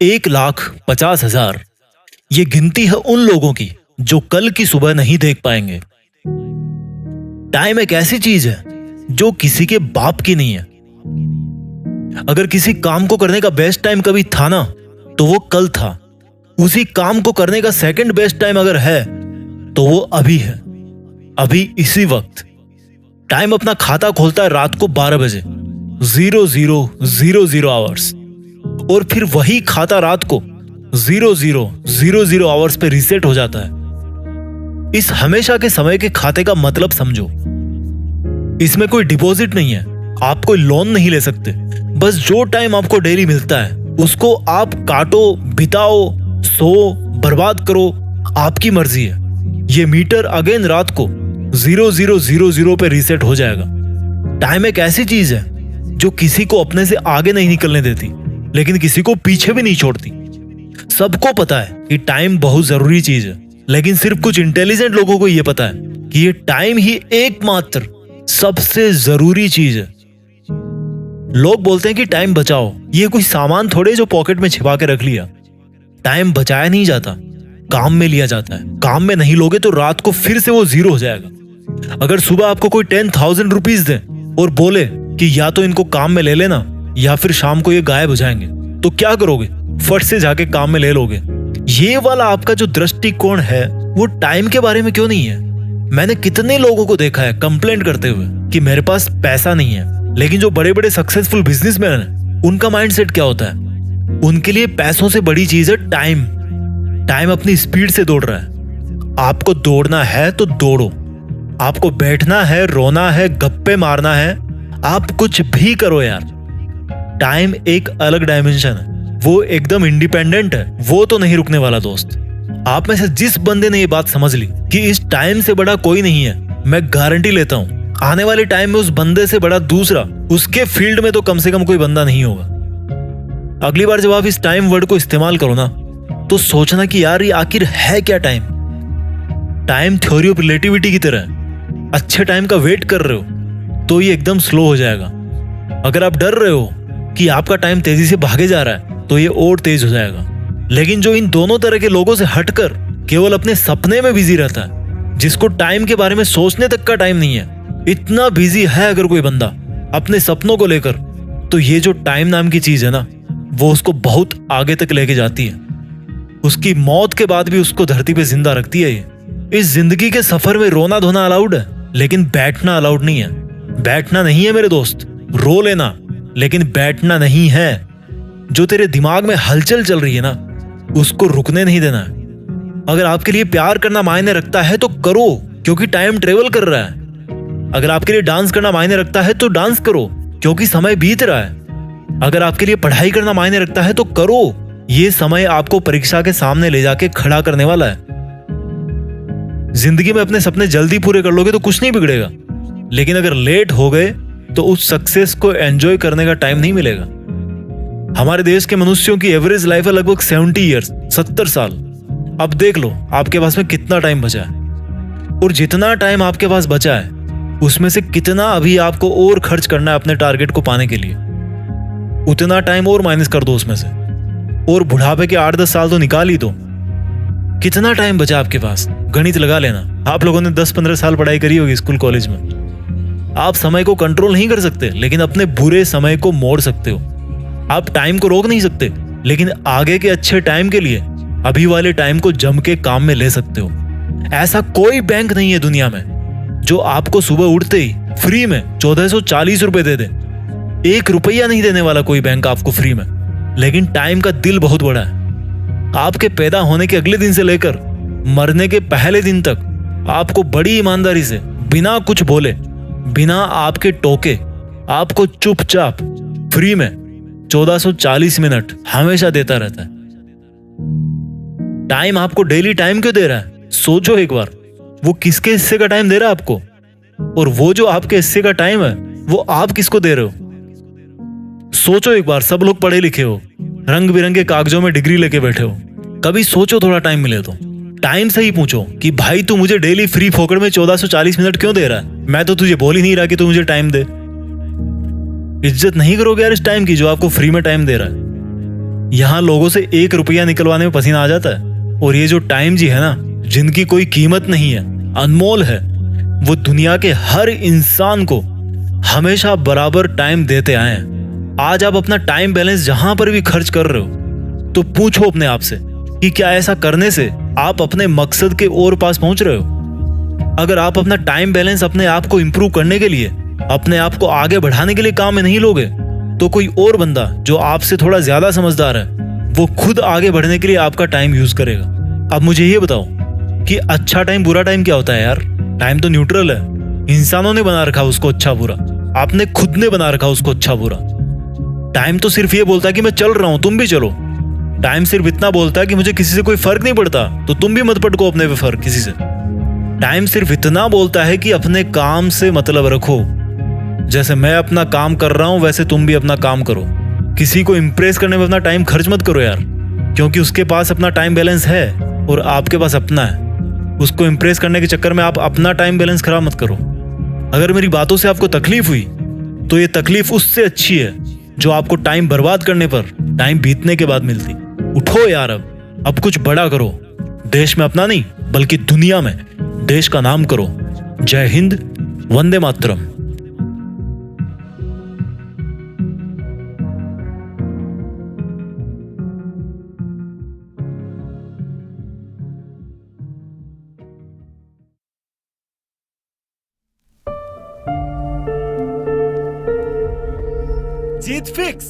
1,50,000 ये गिनती है उन लोगों की जो कल की सुबह नहीं देख पाएंगे। टाइम एक ऐसी चीज है जो किसी के बाप की नहीं है। अगर किसी काम को करने का बेस्ट टाइम कभी था ना, तो वो कल था। उसी काम को करने का सेकंड बेस्ट टाइम अगर है तो वो अभी है, अभी इसी वक्त। टाइम अपना खाता खोलता है रात को 12 बजे 00:00 आवर्स, और फिर वही खाता रात को 00:00 आवर्स पे रीसेट हो जाता है। इस हमेशा के समय के खाते का मतलब समझो। इसमें कोई डिपॉजिट नहीं है, आप कोई लोन नहीं ले सकते। बस जो टाइम आपको डेली मिलता है उसको आप काटो, बिताओ, सो, बर्बाद करो, आपकी मर्जी है। ये मीटर अगेन रात को 00:00 पे रीसेट हो जाएगा। टाइम एक ऐसी चीज है जो किसी को अपने से आगे नहीं निकलने देती, लेकिन किसी को पीछे भी नहीं छोड़ती। सबको पता है कि टाइम बहुत जरूरी चीज है, लेकिन सिर्फ कुछ इंटेलिजेंट लोगों को यह पता है कि ये टाइम ही एकमात्र सबसे जरूरी चीज है। लोग बोलते हैं कि टाइम बचाओ, ये कोई सामान थोड़े जो पॉकेट में छिपा के रख लिया। टाइम बचाया नहीं जाता, काम में लिया जाता है। काम में नहीं लोगे तो रात को फिर से वो 0 हो जाएगा। अगर सुबह आपको कोई 10,000 रुपीज दे और बोले कि या तो इनको काम में ले लेना या फिर शाम को ये गायब हो जाएंगे, तो क्या करोगे? फट से जाके काम में ले लोगे। ये वाला आपका जो दृष्टिकोण है वो टाइम के बारे में क्यों नहीं है? मैंने कितने लोगों को देखा है कंप्लेंट करते हुए कि मेरे पास पैसा नहीं है, लेकिन जो बड़े बड़े सक्सेसफुल बिजनेसमैन हैं उनका माइंडसेट क्या होता है? उनके लिए पैसों से बड़ी चीज है टाइम। टाइम अपनी स्पीड से दौड़ रहा है। आपको दौड़ना है तो दौड़ो, आपको बैठना है, रोना है, गप्पे मारना है, आप कुछ भी करो यार। टाइम एक अलग डायमेंशन है, वो एकदम इंडिपेंडेंट है, वो तो नहीं रुकने वाला दोस्त। आप में से जिस बंदे ने ये बात समझ ली कि इस टाइम से बड़ा कोई नहीं है, मैं गारंटी लेता हूं आने वाले टाइम में उस बंदे से बड़ा दूसरा उसके फील्ड में तो कम से कम कोई बंदा नहीं होगा। अगली बार जब आप इस टाइम वर्ड को इस्तेमाल करो ना, तो सोचना कि यार ये आखिर है क्या time. Time theory of relativity की तरह है। अच्छे टाइम का वेट कर रहे हो तो ये एकदम स्लो हो जाएगा। अगर आप डर रहे हो कि आपका टाइम तेजी से भागे जा रहा है तो ये और तेज हो जाएगा। लेकिन जो इन दोनों तरह के लोगों से हटकर केवल अपने सपने में बिजी रहता है, जिसको टाइम के बारे में सोचने तक का टाइम नहीं है, इतना बिजी है अगर कोई बंदा अपने सपनों को लेकर, तो ये जो टाइम नाम की चीज है ना, वो उसको बहुत आगे तक लेके जाती है। उसकी मौत के बाद भी उसको धरती पे जिंदा रखती है। ये इस जिंदगी के सफर में रोना धोना अलाउड है, लेकिन बैठना अलाउड नहीं है। बैठना नहीं है मेरे दोस्त, रो लेना, लेकिन बैठना नहीं है। जो तेरे दिमाग में हलचल चल रही है ना, उसको रुकने नहीं देना है। अगर आपके लिए प्यार करना मायने रखता है तो करो, क्योंकि टाइम ट्रेवल कर रहा है। अगर आपके लिए डांस करना मायने रखता है तो डांस करो, क्योंकि समय बीत रहा है। अगर आपके लिए पढ़ाई करना मायने रखता है तो करो, ये समय आपको परीक्षा के सामने ले जाके खड़ा करने वाला है। जिंदगी में अपने सपने जल्दी पूरे कर लोगे तो कुछ नहीं बिगड़ेगा, लेकिन अगर लेट हो गए तो उस सक्सेस को एंजॉय करने का टाइम नहीं मिलेगा। हमारे देश के मनुष्यों की एवरेज लाइफ है लगभग 70 ईयर्स, 70 साल। अब देख लो आपके पास में कितना टाइम बचा है, और जितना टाइम आपके पास बचा है उसमें से कितना अभी आपको और खर्च करना है अपने टारगेट को पाने के लिए। उतना टाइम और माइनस कर दो उसमें से, और बुढ़ापे के 8-10 साल तो निकाल ही दो। कितना टाइम बचा आपके पास? गणित लगा लेना। आप लोगों ने 10-15 साल पढ़ाई करी होगी स्कूल कॉलेज में। आप समय को कंट्रोल नहीं कर सकते, लेकिन अपने बुरे समय को मोड़ सकते हो। आप टाइम को रोक नहीं सकते, लेकिन आगे के अच्छे टाइम के लिए अभी वाले टाइम को जम के काम में ले सकते हो। ऐसा कोई बैंक नहीं है दुनिया में जो आपको सुबह उठते ही फ्री में 1440 रुपए दे दे। 1 रुपया नहीं देने वाला कोई बैंक आपको फ्री में। लेकिन टाइम का दिल बहुत बड़ा है। आपके पैदा होने के अगले दिन से लेकर मरने के पहले दिन तक आपको बड़ी ईमानदारी से, बिना कुछ बोले, बिना आपके टोके, आपको चुपचाप फ्री में 1440 मिनट हमेशा देता रहता है। टाइम आपको डेली टाइम क्यों दे रहा है? सोचो एक बार, वो किसके हिस्से का टाइम दे रहा है आपको, और वो जो आपके हिस्से का टाइम है वो आप किसको दे रहे हो? सोचो एक बार। सब लोग पढ़े लिखे हो, रंग बिरंगे कागजों में डिग्री लेके बैठे हो। कभी सोचो थोड़ा टाइम मिले तो टाइम से ही पूछो कि भाई तू मुझे डेली फ्री फोकट में 1440 मिनट क्यों दे रहा है? मैं तो तुझे बोल ही नहीं रहा कि तू मुझे टाइम दे। इज्जत नहीं करोगे यार इस टाइम की जो आपको फ्री में टाइम दे रहा है। यहाँ लोगों से 1 रुपया निकलवाने में पसीना आ जाता है। और ये जो टाइम जी है ना, जिनकी कोई कीमत नहीं है, अनमोल है, वो दुनिया के हर इंसान को हमेशा बराबर टाइम देते आए हैं। आज आप अपना टाइम बैलेंस जहां पर भी खर्च कर रहे हो तो पूछो अपने आप से कि क्या ऐसा करने से आप अपने मकसद के और पास पहुंच रहे हो। अगर आप अपना टाइम बैलेंस अपने आप को इंप्रूव करने के लिए, अपने आप को आगे बढ़ाने के लिए काम में नहीं लोगे, तो कोई और बंदा जो आपसे थोड़ा ज्यादा समझदार है, वो खुद आगे बढ़ने के लिए आपका टाइम यूज करेगा। अब मुझे ये बताओ कि अच्छा टाइम बुरा टाइम क्या होता है यार? टाइम तो न्यूट्रल है। इंसानों ने बना रखा उसको अच्छा बुरा, आपने खुद ने बना रखा उसको अच्छा बुरा। टाइम तो सिर्फ ये बोलता है कि मैं चल रहा हूं, तुम भी चलो। टाइम सिर्फ इतना बोलता है कि मुझे किसी से कोई फर्क नहीं पड़ता, तो तुम भी मत पटको अपने पे फर्क किसी से। टाइम सिर्फ इतना बोलता है कि अपने काम से मतलब रखो। जैसे मैं अपना काम कर रहा हूं वैसे तुम भी अपना काम करो। किसी को इंप्रेस करने में अपना टाइम खर्च मत करो यार, क्योंकि उसके पास अपना टाइम बैलेंस है और आपके पास अपना है। उसको इंप्रेस करने के चक्कर में आप अपना टाइम बैलेंस खराब मत करो। अगर मेरी बातों से आपको तकलीफ हुई तो ये तकलीफ उससे अच्छी है जो आपको टाइम बर्बाद करने पर टाइम बीतने के बाद मिलती। उठो यार, अब कुछ बड़ा करो। देश में अपना नहीं बल्कि दुनिया में देश का नाम करो। जय हिंद, वंदे मातरम। जीत फिक्स।